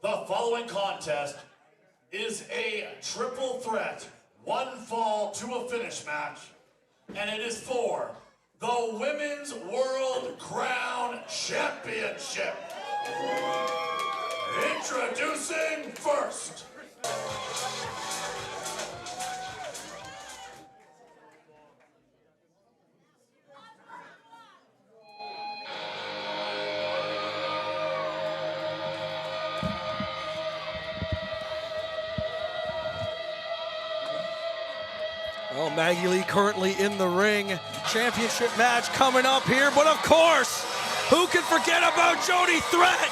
The following contest is a triple threat, one fall to a finish match, and it is for the Women's World Crown Championship. Introducing first. Well, Maggie Lee currently in the ring. Championship match coming up here, but of course, who can forget about Jody Threat?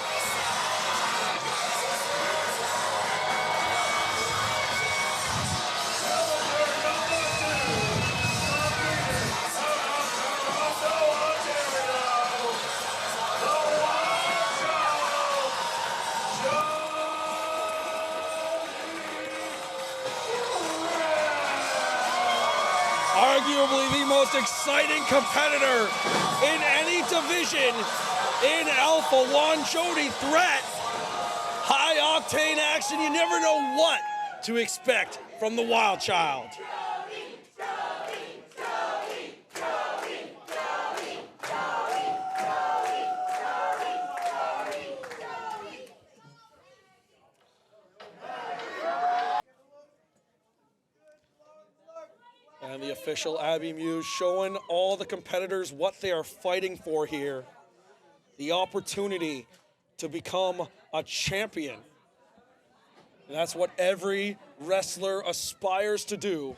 Arguably the most exciting competitor in any division in Alpha 1, Jody Threat. High octane action, you never know what to expect from the Wild Child. And the official Abby Muse showing all the competitors what they are fighting for here. The opportunity to become a champion. And that's what every wrestler aspires to do.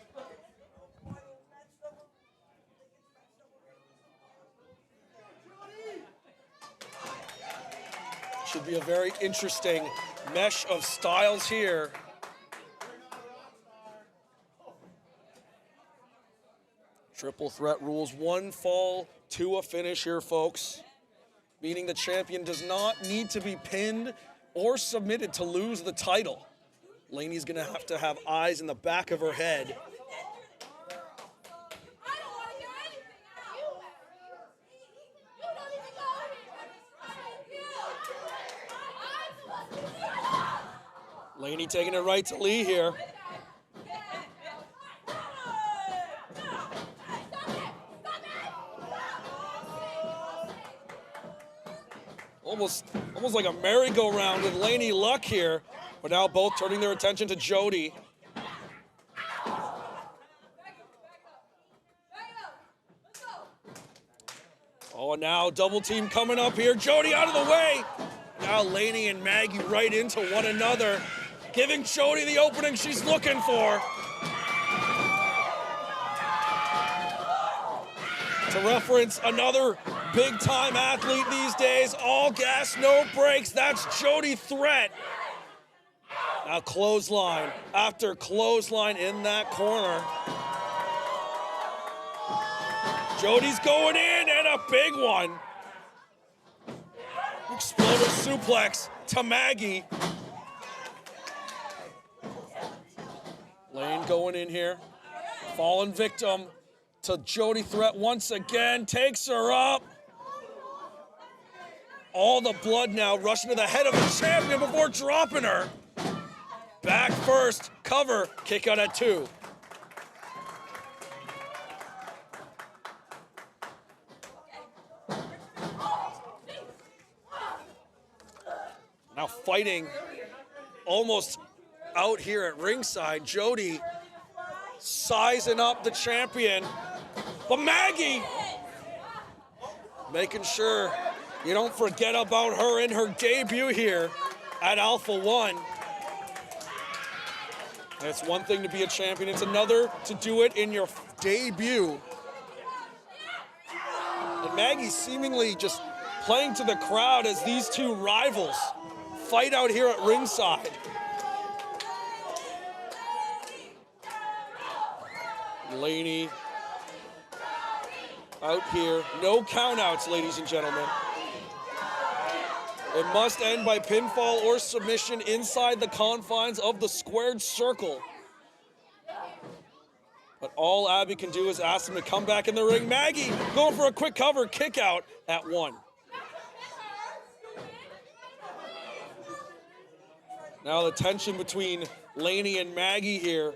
Should be a very interesting mesh of styles here. Triple threat rules, one fall to a finish here, folks. Meaning the champion does not need to be pinned or submitted to lose the title. Laynie's gonna have to have eyes in the back of her head. Laynie taking it right to Lee here. Almost like a merry-go-round with Laynie luck here, but now both turning their attention to Jody. Oh, now double team coming up here. Jody out of the way. Now Laynie and Maggie right into one another, giving Jody the opening she's looking for. To reference another big-time athlete these days, all gas, no brakes, that's Jody Threat. Now clothesline after clothesline in that corner. Jody's going in, and a big one. Exploder suplex to Maggie. Lane going in here, fallen victim to Jody Threat once again, takes her up. All the blood now rushing to the head of the champion before dropping her. Back first, cover, kick out at 2. Now fighting almost out here at ringside. Jody sizing up the champion. But Maggie making sure you don't forget about her in her debut here at Alpha 1. And it's one thing to be a champion, it's another to do it in your debut. And Maggie seemingly just playing to the crowd as these two rivals fight out here at ringside. Laynie out here. No countouts, ladies and gentlemen. It must end by pinfall or submission inside the confines of the squared circle. But all Abby can do is ask him to come back in the ring. Maggie going for a quick cover, kick out at 1. Now the tension between Laynie and Maggie here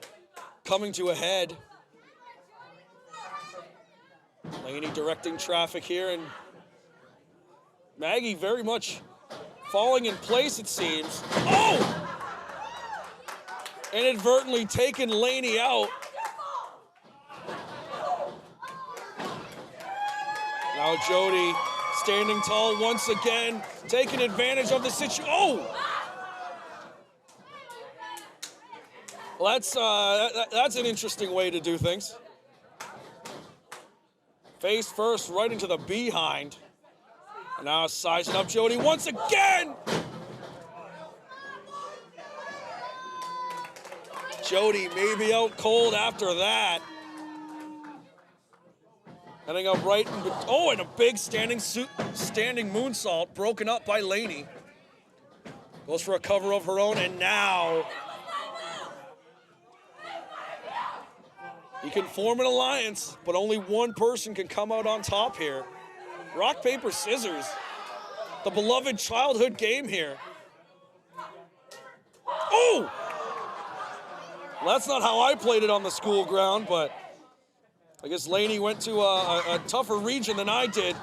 coming to a head. Laynie directing traffic here, and Maggie very much falling in place, it seems. Oh! Inadvertently taking Laynie out. Now Jody standing tall once again, taking advantage of the situation. Oh! Well, that's an interesting way to do things. Face first, right into the behind. And now sizing up Jody once again! Jody maybe out cold after that. Heading up right, and a big standing moonsault broken up by Laynie. Goes for a cover of her own, and now you can form an alliance, but only one person can come out on top here. Rock, paper, scissors. The beloved childhood game here. Oh! Well, that's not how I played it on the school ground, but I guess Laynie went to a tougher region than I did.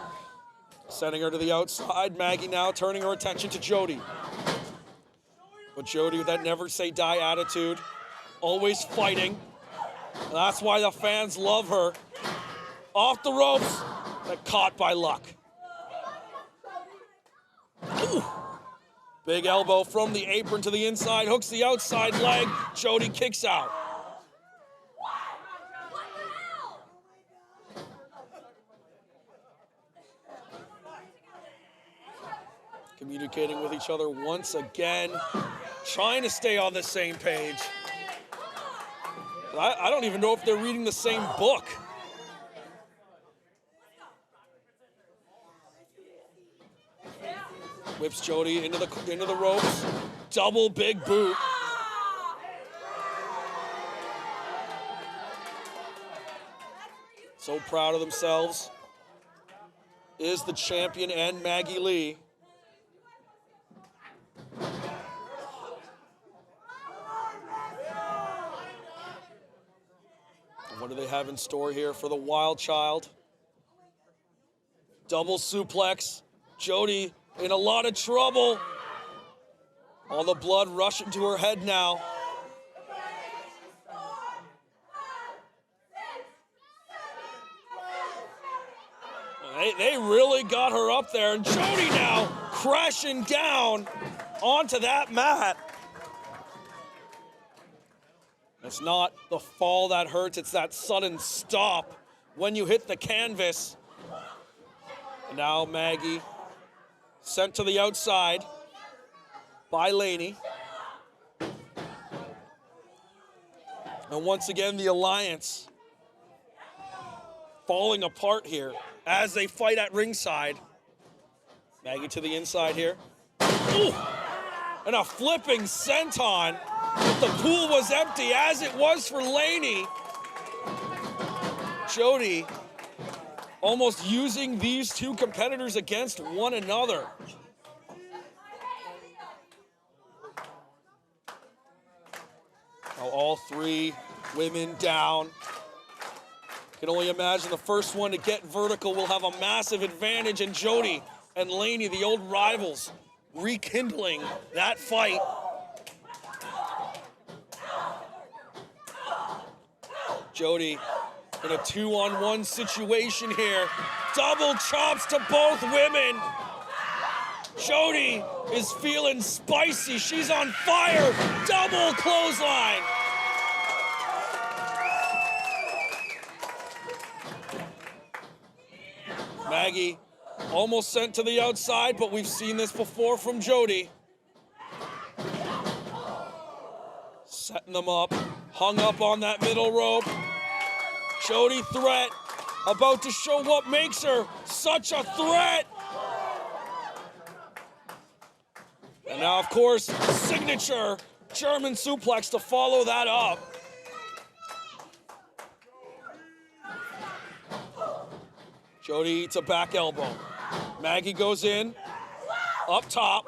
Sending her to the outside. Maggie now turning her attention to Jody. But Jody with that never say die attitude. Always fighting. And that's why the fans love her. Off the ropes, but caught by luck. Ooh. Big elbow from the apron to the inside, hooks the outside leg. Jody kicks out. Communicating with each other once again, trying to stay on the same page. I don't even know if they're reading the same book. Whips Jody into the ropes. Double big boot. So proud of themselves. Is the champion and Maggie Lee. What do they have in store here for the Wild Child? Double suplex. Jody in a lot of trouble. All the blood rushing to her head now. They really got her up there, and Jody now crashing down onto that mat. It's not the fall that hurts, it's that sudden stop when you hit the canvas. And now Maggie sent to the outside by Laynie. And once again, the alliance falling apart here as they fight at ringside. Maggie to the inside here. Ooh! And a flipping senton. The pool was empty, as it was for Laynie. Jody almost using these two competitors against one another. Now all three women down. Can only imagine the first one to get vertical will have a massive advantage, and Jody and Laynie, the old rivals, rekindling that fight. Jody in a 2-on-1 situation here. Double chops to both women. Jody is feeling spicy. She's on fire. Double clothesline. Maggie almost sent to the outside, but we've seen this before from Jody. Setting them up. Hung up on that middle rope. Jody threat. About to show what makes her such a threat. And now, of course, signature German suplex to follow that up. Jody eats a back elbow. Maggie goes in. Up top.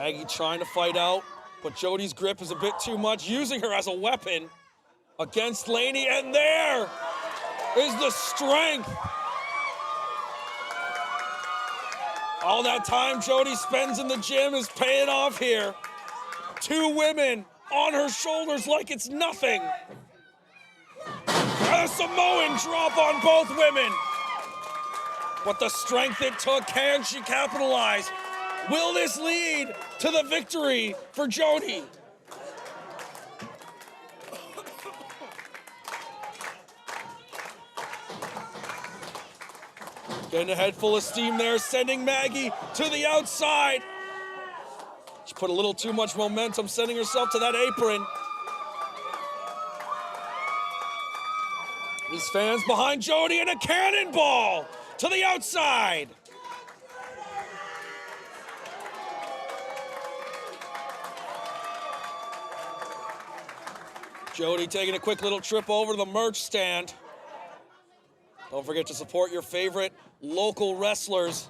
Maggie trying to fight out, but Jody's grip is a bit too much, using her as a weapon against Laynie, and there is the strength. All that time Jody spends in the gym is paying off here. 2 women on her shoulders like it's nothing. A Samoan drop on both women. But the strength it took, can she capitalize? Will this lead to the victory for Jody? Getting a head full of steam there, sending Maggie to the outside. She put a little too much momentum, sending herself to that apron. These fans behind Jody, and a cannonball to the outside. Jody taking a quick little trip over to the merch stand. Don't forget to support your favorite local wrestlers.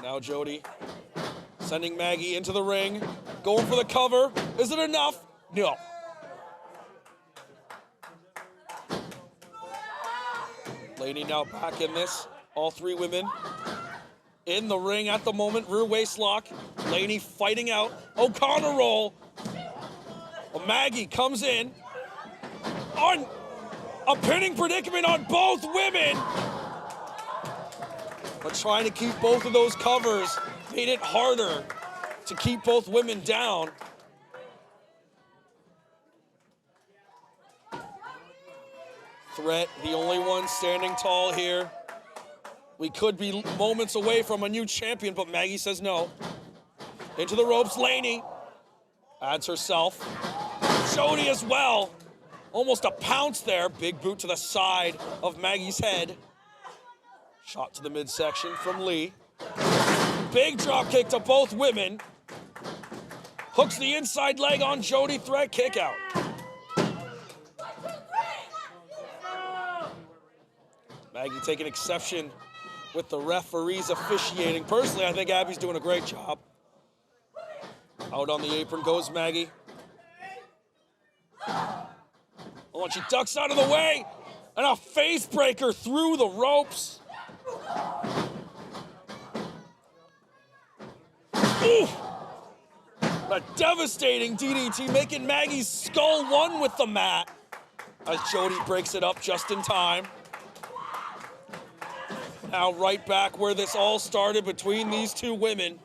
Now Jody sending Maggie into the ring, going for the cover. Is it enough? No. Laynie now back in this. All 3 women in the ring at the moment. Rear waist lock. Laynie fighting out. O'Connor roll. Well, Maggie comes in on a pinning predicament on both women. But trying to keep both of those covers made it harder to keep both women down. Threat, the only one standing tall here. We could be moments away from a new champion, but Maggie says no. Into the ropes, Laynie adds herself. Jody as well. Almost a pounce there. Big boot to the side of Maggie's head. Shot to the midsection from Lee. Big drop kick to both women. Hooks the inside leg on Jody. Threat kick out. Maggie taking exception with the referees officiating. Personally, I think Abby's doing a great job. Out on the apron goes Maggie. Oh, and she ducks out of the way. And a face breaker through the ropes. Ooh! A devastating DDT, making Maggie's skull one with the mat. As Jody breaks it up just in time. Now right back where this all started between these 2 women.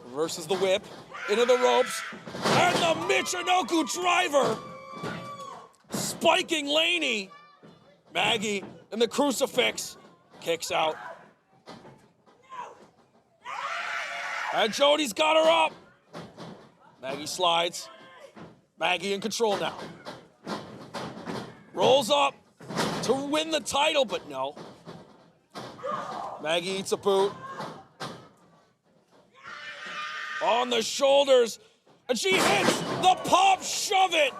Reverses the whip. Into the ropes. And the Michinoku driver. Spiking Laynie. Maggie in the crucifix. Kicks out. And Jody's got her up. Maggie slides. Maggie in control now. Rolls up to win the title, but no. Maggie eats a boot. On the shoulders. And she hits the pop shove it.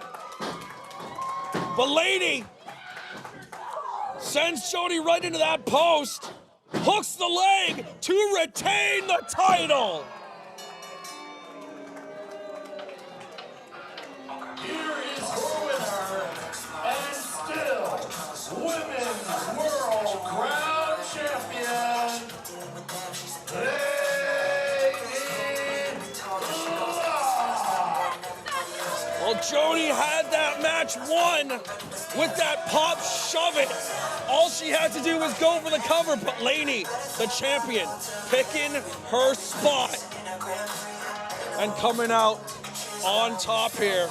But Laynie sends Jody right into that post. Hooks the leg to retain the title. Here is your winner, and still Women's World Crown Champion, Well, Jody had that match won with that pop shove it. All she had to do was go for the cover, but Laynie, the champion, picking her spot and coming out on top here.